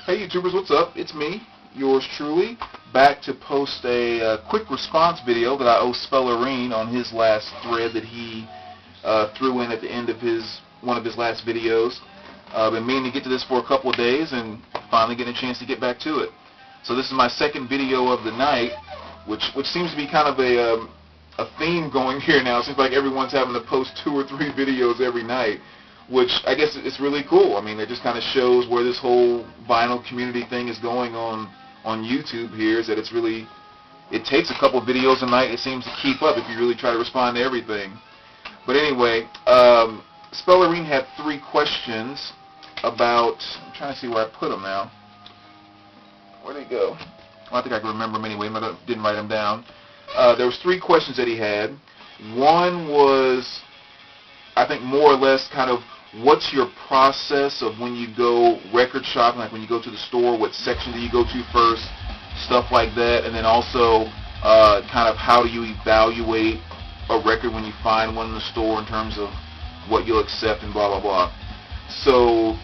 Hey YouTubers, what's up? It's me, yours truly, back to post a quick response video that I owe Spellerine on his last thread that he threw in at the end of one of his last videos. Been meaning to get to this for a couple of days and finally getting a chance to get back to it. So this is my second video of the night, which seems to be kind of a theme going here now. It seems like everyone's having to post 2 or 3 videos every night, which I guess it's really cool. I mean, it just kind of shows where this whole vinyl community thing is going on YouTube here, is that it takes a couple of videos a night, it seems, to keep up if you really try to respond to everything. But anyway, Spellerine had 3 questions about, I'm trying to see where I put them now. Where'd they go? Well, I think I can remember them anyway, but I didn't write them down. There was 3 questions that he had. One was, I think, more or less kind of, what's your process of when you go record shopping, like when you go to the store, what section do you go to first, stuff like that, and then also kind of how do you evaluate a record when you find one in the store in terms of what you'll accept and blah, blah, blah. So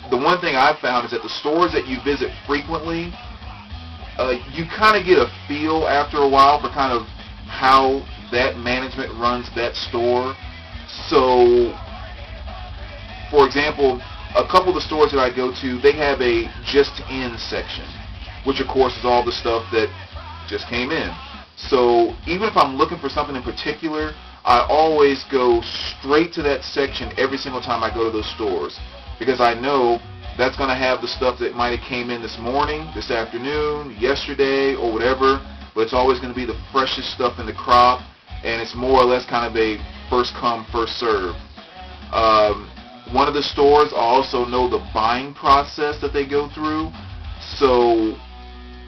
the one thing I've found is that the stores that you visit frequently, you kind of get a feel after a while for kind of how that management runs that store. So, for example, a couple of the stores that I go to, they have a just-in section, which of course is all the stuff that just came in. So even if I'm looking for something in particular, I always go straight to that section every single time I go to those stores, because I know that's going to have the stuff that might have came in this morning, this afternoon, yesterday, or whatever, but it's always going to be the freshest stuff in the crop, and it's more or less kind of a first come, first serve. One of the stores, I also know the buying process that they go through. So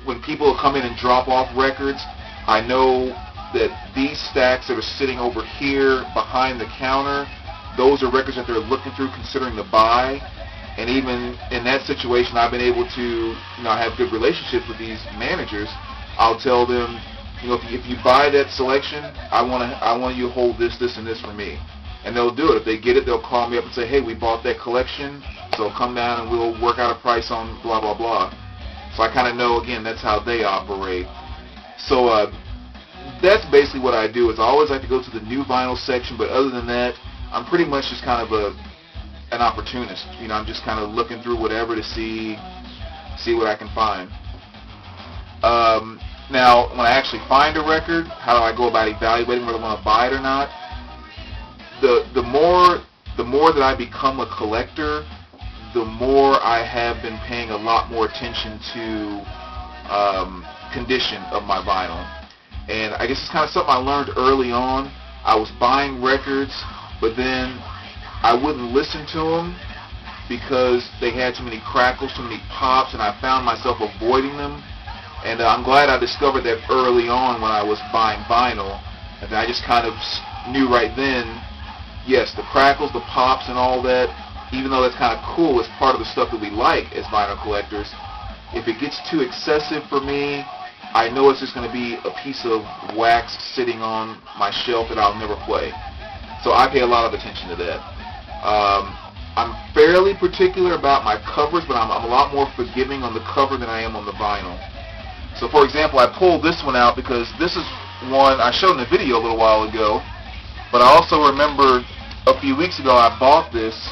when people come in and drop off records, I know that these stacks that are sitting over here behind the counter, those are records that they're looking through considering the buy. And even in that situation, I've been able to, have good relationships with these managers. I'll tell them, if you buy that selection, I want you to hold this, and this for me. And they'll do it. If they get it, they'll call me up and say, hey, we bought that collection, so come down and we'll work out a price on blah, blah, blah. So I kind of know, again, that's how they operate. So that's basically what I do, is I always like to go to the new vinyl section, but other than that, I'm pretty much just kind of an opportunist. I'm just kind of looking through whatever to see what I can find. Now, when I actually find a record, how do I go about evaluating whether I want to buy it or not? The more that I become a collector, the more I have been paying a lot more attention to condition of my vinyl. And I guess it's kind of something I learned early on. I was buying records, but then I wouldn't listen to them because they had too many crackles, too many pops, and I found myself avoiding them. And I'm glad I discovered that early on when I was buying vinyl. And I just kind of knew right then, yes, the crackles, the pops, and all that, even though that's kind of cool, it's part of the stuff that we like as vinyl collectors. If it gets too excessive for me, I know it's just going to be a piece of wax sitting on my shelf that I'll never play. So I pay a lot of attention to that. I'm fairly particular about my covers, but I'm a lot more forgiving on the cover than I am on the vinyl. So for example, I pulled this one out because this is one I showed in the video a little while ago, but I also remember a few weeks ago I bought this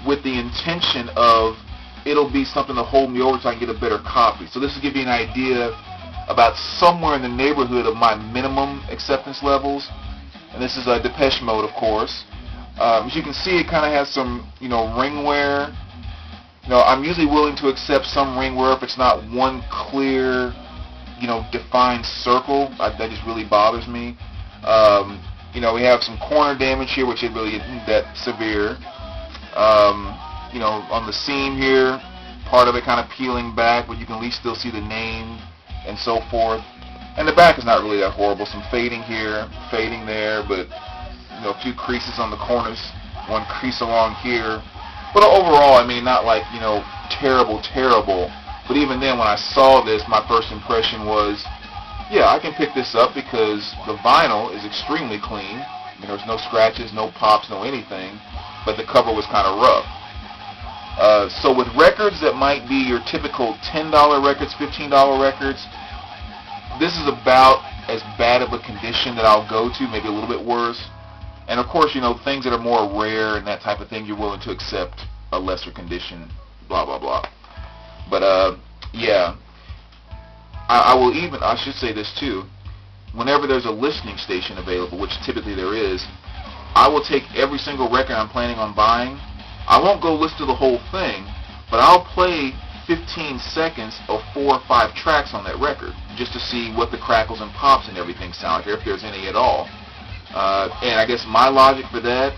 with the intention of it'll be something to hold me over so I can get a better copy. So this will give you an idea about somewhere in the neighborhood of my minimum acceptance levels. And this is a Depeche Mode, of course. As you can see, it kind of has some, ring wear. I'm usually willing to accept some ring wear if it's not one clear, defined circle. That just really bothers me. We have some corner damage here, which it really isn't that severe. On the seam here, part of it kind of peeling back, but you can at least still see the name and so forth. And the back is not really that horrible. Some fading here, fading there, but a few creases on the corners, one crease along here. But overall, not like, terrible. But even then, when I saw this, my first impression was, yeah, I can pick this up because the vinyl is extremely clean. There's no scratches, no pops, no anything, but the cover was kind of rough. So with records that might be your typical $10 records, $15 records, this is about as bad of a condition that I'll go to, maybe a little bit worse. And of course, things that are more rare and that type of thing, you're willing to accept a lesser condition, blah, blah, blah. But, yeah, I should say this too, whenever there's a listening station available, which typically there is, I will take every single record I'm planning on buying. I won't go listen to the whole thing, but I'll play 15 seconds of 4 or 5 tracks on that record just to see what the crackles and pops and everything sound like, if there's any at all. And I guess my logic for that,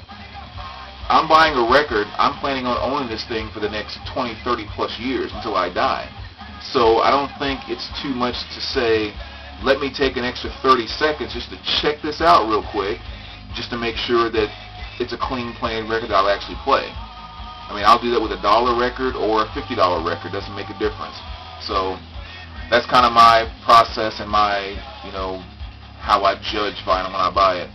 I'm buying a record, I'm planning on owning this thing for the next 20, 30 plus years until I die. So I don't think it's too much to say, let me take an extra 30 seconds just to check this out real quick, just to make sure that it's a clean playing record that I'll actually play. I mean, I'll do that with a $1 record or a $50 record, doesn't make a difference. So that's kind of my process and my, how I judge vinyl when I buy it.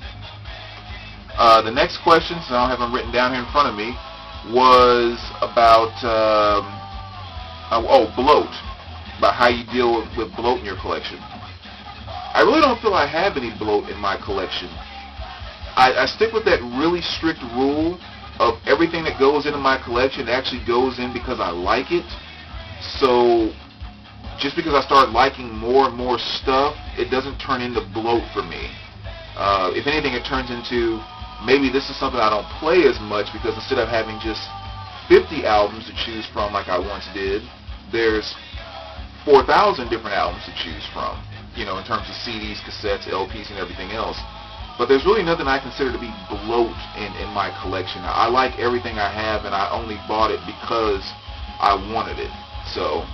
The next question, so I don't have them written down here in front of me, was about, bloat, about how you deal with bloat in your collection. I really don't feel I have any bloat in my collection. I stick with that really strict rule of everything that goes into my collection actually goes in because I like it. So just because I start liking more and more stuff, it doesn't turn into bloat for me. If anything, it turns into maybe this is something I don't play as much, because instead of having just 50 albums to choose from like I once did, there's 4,000 different albums to choose from, in terms of CDs, cassettes, LPs, and everything else. But there's really nothing I consider to be bloat in my collection. I like everything I have, and I only bought it because I wanted it. So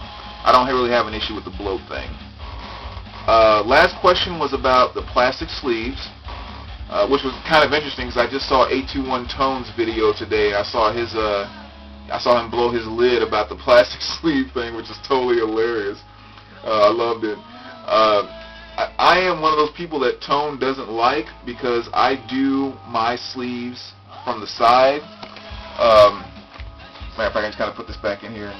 I don't really have an issue with the bloat thing. Last question was about the plastic sleeves, which was kind of interesting because I just saw 821 Tone's video today. I saw him blow his lid about the plastic sleeve thing, which is totally hilarious. I loved it. I am one of those people that Tone doesn't like because I do my sleeves from the side. Matter of fact, I just kind of put this back in here.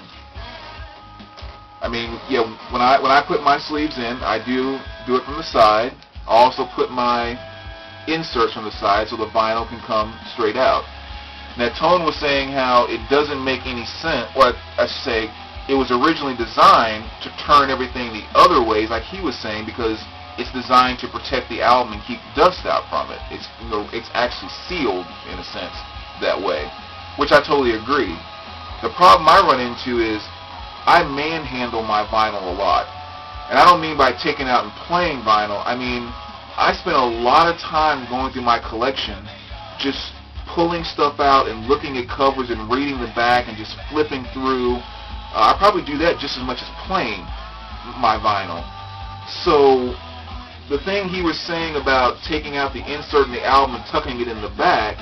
I mean, yeah, when I put my sleeves in, I do it from the side. I also put my inserts from the side so the vinyl can come straight out. Now, Tone was saying how it doesn't make any sense, or I should say, it was originally designed to turn everything the other ways, like he was saying, because it's designed to protect the album and keep dust out from it. It's actually sealed, in a sense, that way, which I totally agree. The problem I run into is I manhandle my vinyl a lot. And I don't mean by taking out and playing vinyl. I mean, I spend a lot of time going through my collection just pulling stuff out and looking at covers and reading the back and just flipping through. I probably do that just as much as playing my vinyl. So the thing he was saying about taking out the insert in the album and tucking it in the back,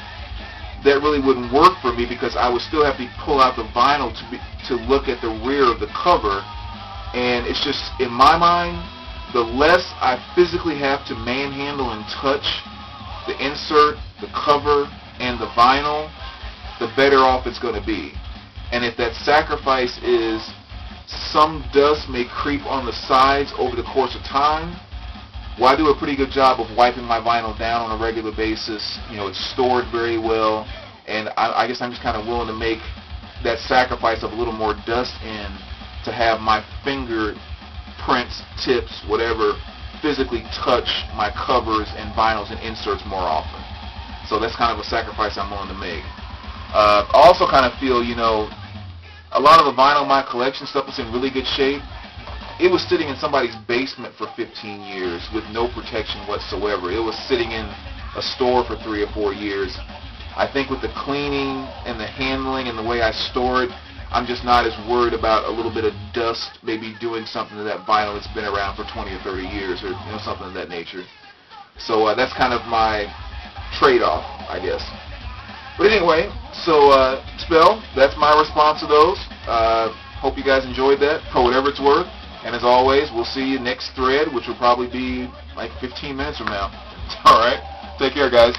that really wouldn't work for me because I would still have to pull out the vinyl to look at the rear of the cover. And it's just, in my mind, the less I physically have to manhandle and touch the insert, the cover, and the vinyl, the better off it's going to be. And if that sacrifice is some dust may creep on the sides over the course of time, well, I do a pretty good job of wiping my vinyl down on a regular basis. It's stored very well, and I guess I'm just kind of willing to make that sacrifice of a little more dust in to have my finger prints, tips, whatever, physically touch my covers and vinyls and inserts more often. So that's kind of a sacrifice I'm willing to make. I also kind of feel, a lot of the vinyl in my collection stuff is in really good shape. It was sitting in somebody's basement for 15 years with no protection whatsoever. It was sitting in a store for 3 or 4 years. I think with the cleaning and the handling and the way I store it, I'm just not as worried about a little bit of dust maybe doing something to that vinyl that's been around for 20 or 30 years or something of that nature. So that's kind of my trade-off, I guess. But anyway, so Spell, that's my response to those. Hope you guys enjoyed that for whatever it's worth. And as always, we'll see you next thread, which will probably be like 15 minutes from now. All right. Take care, guys.